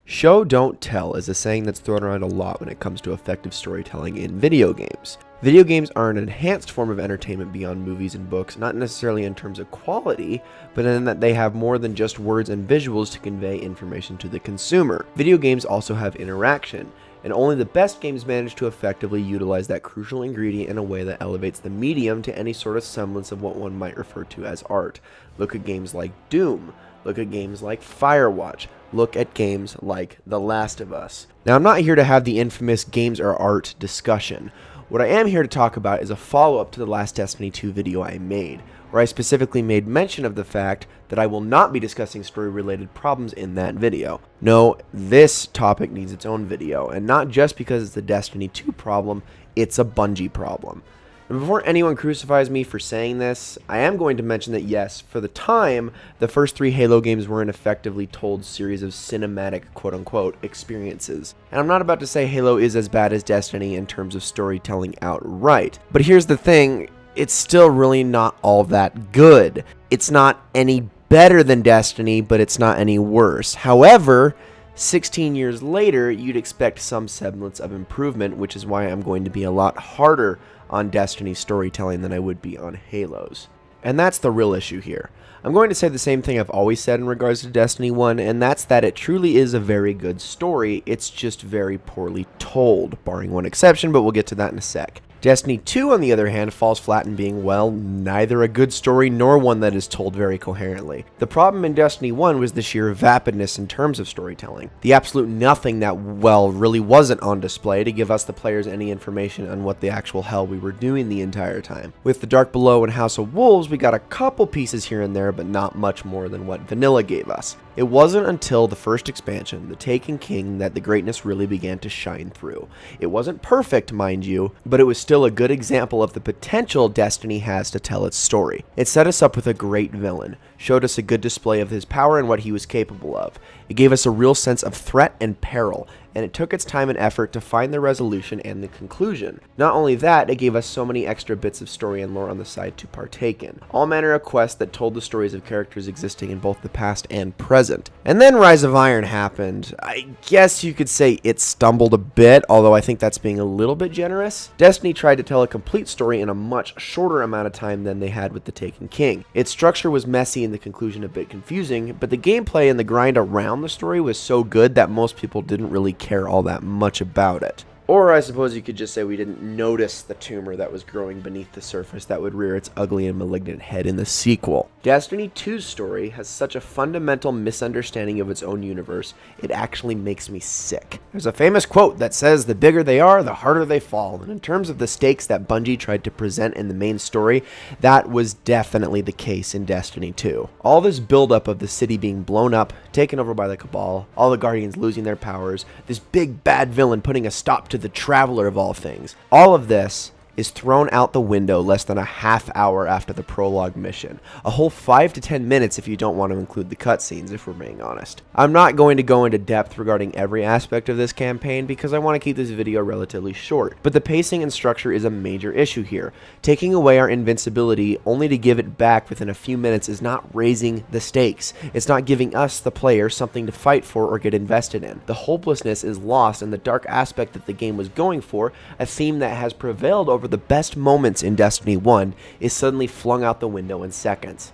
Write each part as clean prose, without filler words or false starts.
Show, don't tell is a saying that's thrown around a lot when it comes to effective storytelling in video games. Video games are an enhanced form of entertainment beyond movies and books, not necessarily in terms of quality, but in that they have more than just words and visuals to convey information to the consumer. Video games also have interaction, and only the best games manage to effectively utilize that crucial ingredient in a way that elevates the medium to any sort of semblance of what one might refer to as art. Look at games like Doom. Look at games like Firewatch. Look at games like The Last of Us. Now, I'm not here to have the infamous games are art discussion. What I am here to talk about is a follow-up to the last Destiny 2 video I made, where I specifically made mention of the fact that I will not be discussing story-related problems in that video. No, this topic needs its own video, and not just because it's a Destiny 2 problem, it's a Bungie problem. And before anyone crucifies me for saying this, I am going to mention that yes, for the time, the first 3 Halo games were an effectively told series of cinematic quote-unquote experiences. And I'm not about to say Halo is as bad as Destiny in terms of storytelling outright. But here's the thing, it's still really not all that good. It's not any better than Destiny, but it's not any worse. However, 16 years later, you'd expect some semblance of improvement, which is why I'm going to be a lot harder on Destiny's storytelling than I would be on Halo's. And that's the real issue here. I'm going to say the same thing I've always said in regards to Destiny 1, and that's that it truly is a very good story, it's just very poorly told, barring one exception, but we'll get to that in a sec. Destiny 2, on the other hand, falls flat in being, well, neither a good story nor one that is told very coherently. The problem in Destiny 1 was the sheer vapidness in terms of storytelling. The absolute nothing that, well, really wasn't on display to give us the players any information on what the actual hell we were doing the entire time. With The Dark Below and House of Wolves, we got a couple pieces here and there, but not much more than what Vanilla gave us. It wasn't until the first expansion, The Taken King, that the greatness really began to shine through. It wasn't perfect, mind you, but it was still a good example of the potential Destiny has to tell its story. It set us up with a great villain, showed us a good display of his power and what he was capable of. It gave us a real sense of threat and peril, and it took its time and effort to find the resolution and the conclusion. Not only that, it gave us so many extra bits of story and lore on the side to partake in. All manner of quests that told the stories of characters existing in both the past and present. And then Rise of Iron happened. I guess you could say it stumbled a bit, although I think that's being a little bit generous. Destiny tried to tell a complete story in a much shorter amount of time than they had with The Taken King. Its structure was messy and the conclusion a bit confusing, but the gameplay and the grind around the story was so good that most people didn't really care all that much about it. Or I suppose you could just say we didn't notice the tumor that was growing beneath the surface that would rear its ugly and malignant head in the sequel. Destiny 2's story has such a fundamental misunderstanding of its own universe, it actually makes me sick. There's a famous quote that says, "The bigger they are, the harder they fall," and in terms of the stakes that Bungie tried to present in the main story, that was definitely the case in Destiny 2. All this buildup of the city being blown up, taken over by the Cabal, all the Guardians losing their powers, this big bad villain putting a stop to the Traveler of all things. All of this is thrown out the window less than a half hour after the prologue mission. A whole 5 to 10 minutes if you don't want to include the cutscenes, if we're being honest. I'm not going to go into depth regarding every aspect of this campaign because I want to keep this video relatively short, but the pacing and structure is a major issue here. Taking away our invincibility only to give it back within a few minutes is not raising the stakes. It's not giving us, the player, something to fight for or get invested in. The hopelessness is lost and the dark aspect that the game was going for, a theme that has prevailed over the best moments in Destiny 1, is suddenly flung out the window in seconds.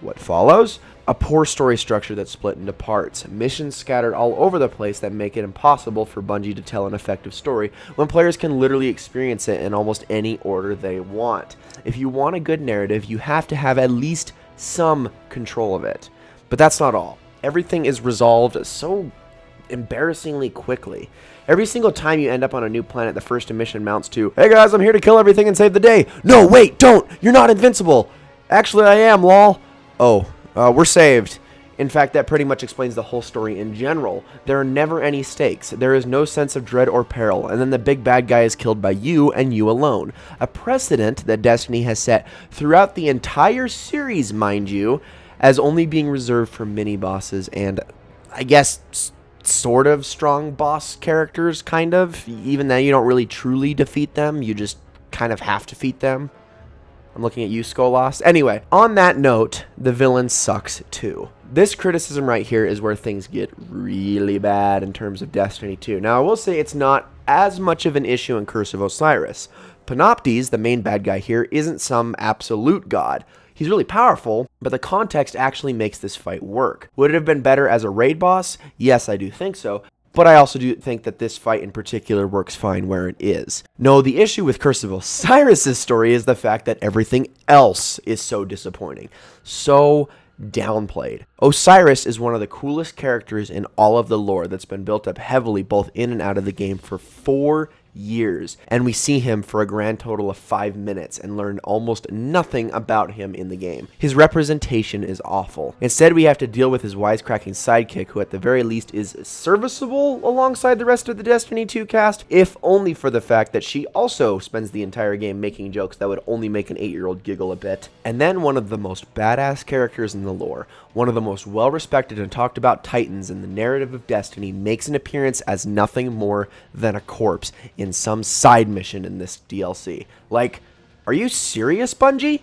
What follows? A poor story structure that's split into parts, missions scattered all over the place that make it impossible for Bungie to tell an effective story when players can literally experience it in almost any order they want. If you want a good narrative, you have to have at least some control of it. But that's not all. Everything is resolved so embarrassingly quickly. Every single time you end up on a new planet, the first mission mounts to, "Hey guys, I'm here to kill everything and save the day." "No, wait, don't! You're not invincible!" "Actually, I am, lol." "Oh, we're saved." In fact, that pretty much explains the whole story in general. There are never any stakes, there is no sense of dread or peril, and then the big bad guy is killed by you and you alone. A precedent that Destiny has set throughout the entire series, mind you, as only being reserved for mini-bosses and, I guess, sort of strong boss characters, kind of. Even though you don't really truly defeat them, you just kind of have to defeat them. I'm looking at you, Skolas. Anyway, on that note, the villain sucks too. This criticism right here is where things get really bad in terms of Destiny 2. Now, I will say it's not as much of an issue in Curse of Osiris. Panoptes, the main bad guy here, isn't some absolute god. He's really powerful, but the context actually makes this fight work. Would it have been better as a raid boss? Yes, I do think so. But I also do think that this fight in particular works fine where it is. No, the issue with Curse of Osiris' story is the fact that everything else is so disappointing. So downplayed. Osiris is one of the coolest characters in all of the lore that's been built up heavily both in and out of the game for 4 years, and we see him for a grand total of 5 minutes and learn almost nothing about him in the game. His representation is awful. Instead, we have to deal with his wisecracking sidekick, who at the very least is serviceable alongside the rest of the Destiny 2 cast, if only for the fact that she also spends the entire game making jokes that would only make an 8-year-old giggle a bit. And then one of the most badass characters in the lore, one of the most well-respected and talked about titans in the narrative of Destiny, makes an appearance as nothing more than a corpse in some side mission in this DLC. Like, are you serious, Bungie?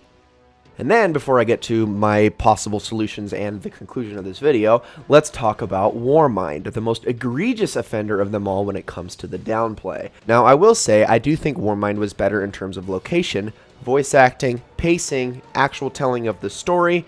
And then, before I get to my possible solutions and the conclusion of this video, let's talk about Warmind, the most egregious offender of them all when it comes to the downplay. Now, I will say, I do think Warmind was better in terms of location, voice acting, pacing, actual telling of the story,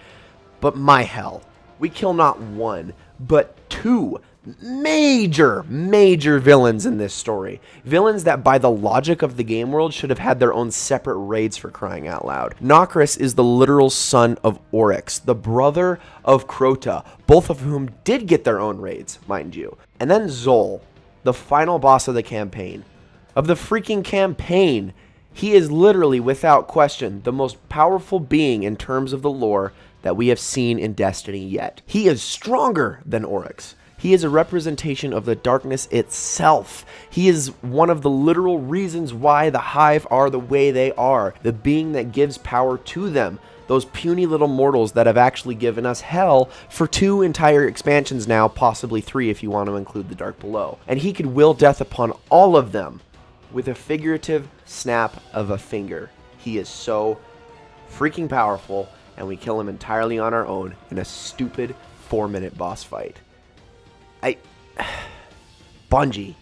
but my hell, we kill not one, but 2 major villains in this story. Villains that by the logic of the game world should have had their own separate raids, for crying out loud. Nokris is the literal son of Oryx, the brother of Crota, both of whom did get their own raids, mind you. And then Zol, the final boss of the campaign. Of the freaking campaign. He is literally, without question, the most powerful being in terms of the lore that we have seen in Destiny yet. He is stronger than Oryx. He is a representation of the darkness itself. He is one of the literal reasons why the Hive are the way they are. The being that gives power to them. Those puny little mortals that have actually given us hell for 2 entire expansions now, possibly 3 if you want to include the Dark Below. And he could will death upon all of them with a figurative snap of a finger. He is so freaking powerful, and we kill him entirely on our own in a stupid 4-minute boss fight. Bungie,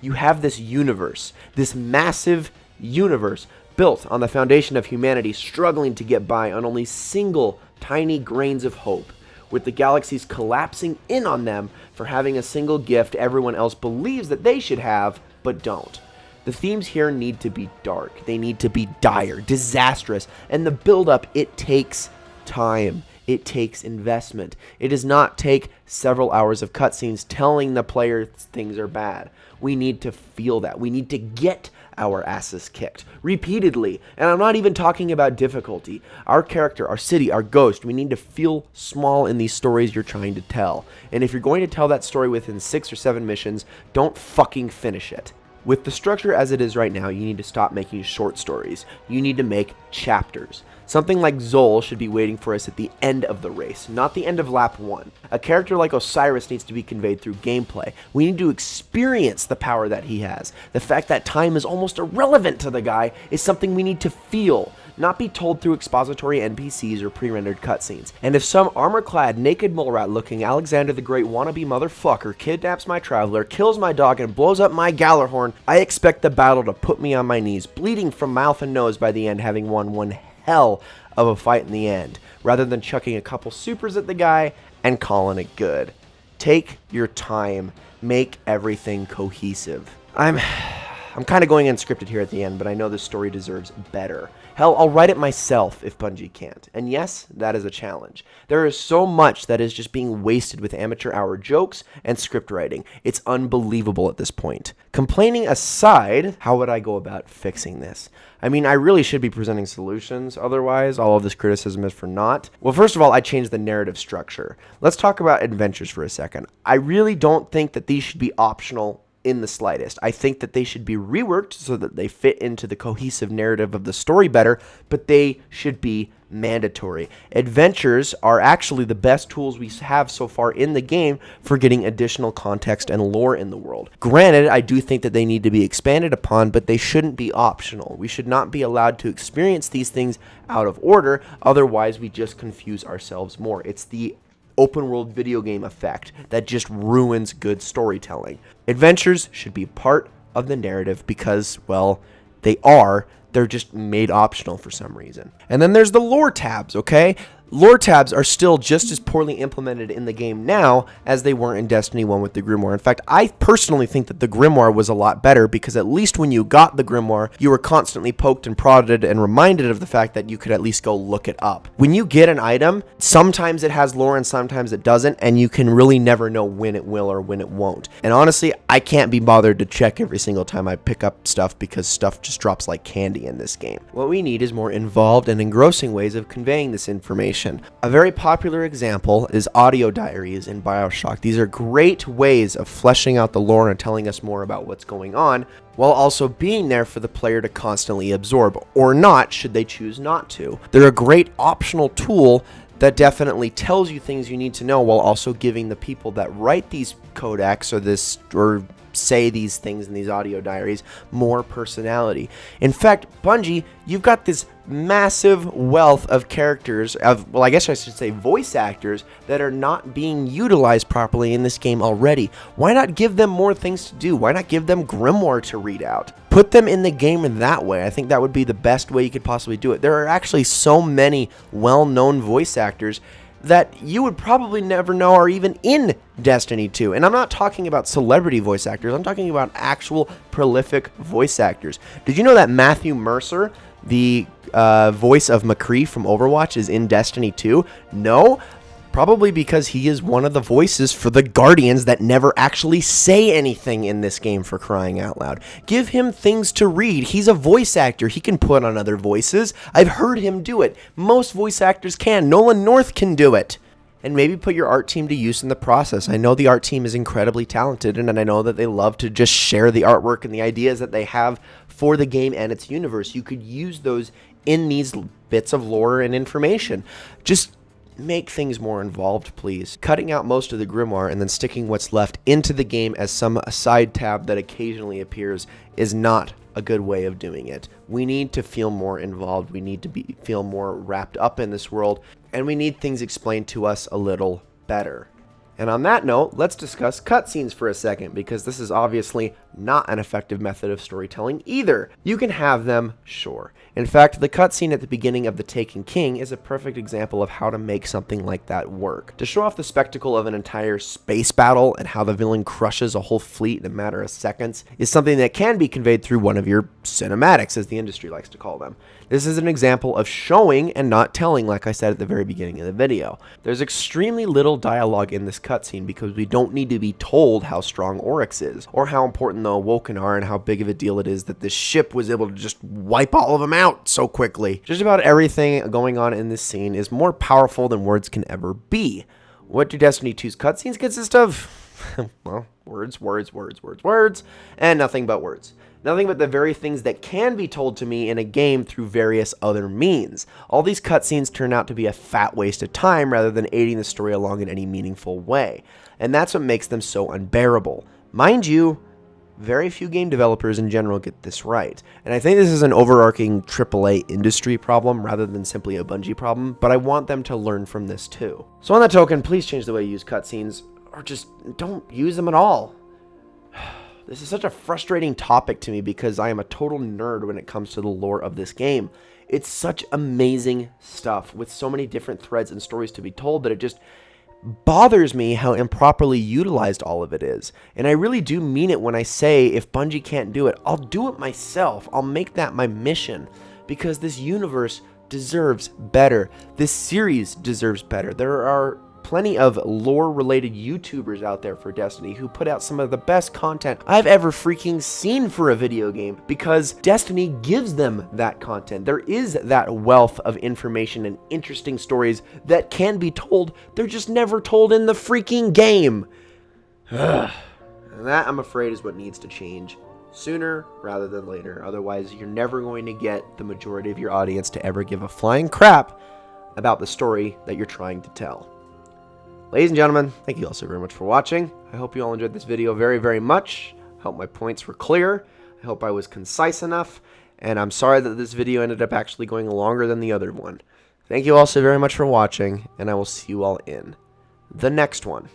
you have this universe, this massive universe built on the foundation of humanity struggling to get by on only single tiny grains of hope, with the galaxies collapsing in on them for having a single gift everyone else believes that they should have, but don't. The themes here need to be dark, they need to be dire, disastrous, and the build-up, it takes time. It takes investment. It does not take several hours of cutscenes telling the player things are bad. We need to feel that. We need to get our asses kicked repeatedly. And I'm not even talking about difficulty. Our character, our city, our ghost, we need to feel small in these stories you're trying to tell. And if you're going to tell that story within 6 or 7 missions, don't fucking finish it. With the structure as it is right now, you need to stop making short stories. You need to make chapters. Something like Zol should be waiting for us at the end of the race, not the end of lap 1. A character like Osiris needs to be conveyed through gameplay. We need to experience the power that he has. The fact that time is almost irrelevant to the guy is something we need to feel, not be told through expository NPCs or pre-rendered cutscenes. And if some armor-clad, naked mole rat-looking Alexander the Great wannabe motherfucker kidnaps my traveler, kills my dog, and blows up my Gallarhorn, I expect the battle to put me on my knees, bleeding from mouth and nose by the end, having won one hell of a fight in the end, rather than chucking a couple supers at the guy and calling it good. Take your time. Make everything cohesive. I'm kind of going unscripted here at the end, but I know this story deserves better. Hell, I'll write it myself if Bungie can't. And yes, that is a challenge. There is so much that is just being wasted with amateur hour jokes and script writing. It's unbelievable at this point. Complaining aside, how would I go about fixing this? I mean, I really should be presenting solutions, otherwise all of this criticism is for naught. Well, first of all, I changed the narrative structure. Let's talk about adventures for a second. I really don't think that these should be optional in the slightest. I think that they should be reworked so that they fit into the cohesive narrative of the story better, but they should be mandatory. Adventures are actually the best tools we have so far in the game for getting additional context and lore in the world. Granted, I do think that they need to be expanded upon, but they shouldn't be optional. We should not be allowed to experience these things out of order, otherwise we just confuse ourselves more. It's the open world video game effect that just ruins good storytelling. Adventures should be part of the narrative because, well, they're just made optional for some reason. And then there's the lore tabs, okay? Lore tabs are still just as poorly implemented in the game now as they were in Destiny 1 with the Grimoire. In fact, I personally think that the Grimoire was a lot better because at least when you got the Grimoire, you were constantly poked and prodded and reminded of the fact that you could at least go look it up. When you get an item, sometimes it has lore and sometimes it doesn't, and you can really never know when it will or when it won't. And honestly, I can't be bothered to check every single time I pick up stuff because stuff just drops like candy in this game. What we need is more involved and engrossing ways of conveying this information. A very popular example is audio diaries in BioShock. These are great ways of fleshing out the lore and telling us more about what's going on, while also being there for the player to constantly absorb, or not, should they choose not to. They're a great optional tool that definitely tells you things you need to know, while also giving the people that write these codecs or say these things in these audio diaries more personality. In fact, Bungie, you've got this massive wealth of characters, I guess I should say voice actors, that are not being utilized properly in this game already. Why not give them more things to do? Why not give them Grimoire to read out? Put them in the game in that way. I think that would be the best way you could possibly do it. There are actually so many well-known voice actors that you would probably never know are even in Destiny 2. And I'm not talking about celebrity voice actors. I'm talking about actual prolific voice actors. Did you know that Matthew Mercer, the voice of McCree from Overwatch, is in Destiny 2? No? Probably because he is one of the voices for the Guardians that never actually say anything in this game, for crying out loud. Give him things to read. He's a voice actor. He can put on other voices. I've heard him do it. Most voice actors can. Nolan North can do it. And maybe put your art team to use in the process. I know the art team is incredibly talented, and I know that they love to just share the artwork and the ideas that they have for the game and its universe. You could use those in these bits of lore and information. Just make things more involved, please. Cutting out most of the Grimoire and then sticking what's left into the game as some side tab that occasionally appears is not a good way of doing it. We need to feel more involved. We need to feel more wrapped up in this world, and we need things explained to us a little better. And on that note, let's discuss cutscenes for a second, because this is obviously not an effective method of storytelling either. You can have them, sure. In fact, the cutscene at the beginning of The Taken King is a perfect example of how to make something like that work. To show off the spectacle of an entire space battle and how the villain crushes a whole fleet in a matter of seconds is something that can be conveyed through one of your cinematics, as the industry likes to call them. This is an example of showing and not telling, like I said at the very beginning of the video. There's extremely little dialogue in this cutscene because we don't need to be told how strong Oryx is, or how important the Awoken are, and how big of a deal it is that this ship was able to just wipe all of them out so quickly. Just about everything going on in this scene is more powerful than words can ever be. What do Destiny 2's cutscenes consist of? Well, words, and nothing but words. Nothing but the very things that can be told to me in a game through various other means. All these cutscenes turn out to be a fat waste of time rather than aiding the story along in any meaningful way. And that's what makes them so unbearable. Mind you, very few game developers in general get this right. And I think this is an overarching AAA industry problem rather than simply a Bungie problem, but I want them to learn from this too. So on that token, please change the way you use cutscenes, or just don't use them at all. This is such a frustrating topic to me because I am a total nerd when it comes to the lore of this game. It's such amazing stuff with so many different threads and stories to be told that it just bothers me how improperly utilized all of it is. And I really do mean it when I say if Bungie can't do it, I'll do it myself. I'll make that my mission because this universe deserves better. This series deserves better. There are plenty of lore-related YouTubers out there for Destiny who put out some of the best content I've ever freaking seen for a video game because Destiny gives them that content. There is that wealth of information and interesting stories that can be told. They're just never told in the freaking game. And that, I'm afraid is what needs to change sooner rather than later. Otherwise, you're never going to get the majority of your audience to ever give a flying crap about the story that you're trying to tell. Ladies and gentlemen, thank you all so very much for watching. I hope you all enjoyed this video very, very much. I hope my points were clear. I hope I was concise enough. And I'm sorry that this video ended up actually going longer than the other one. Thank you all so very much for watching, and I will see you all in the next one.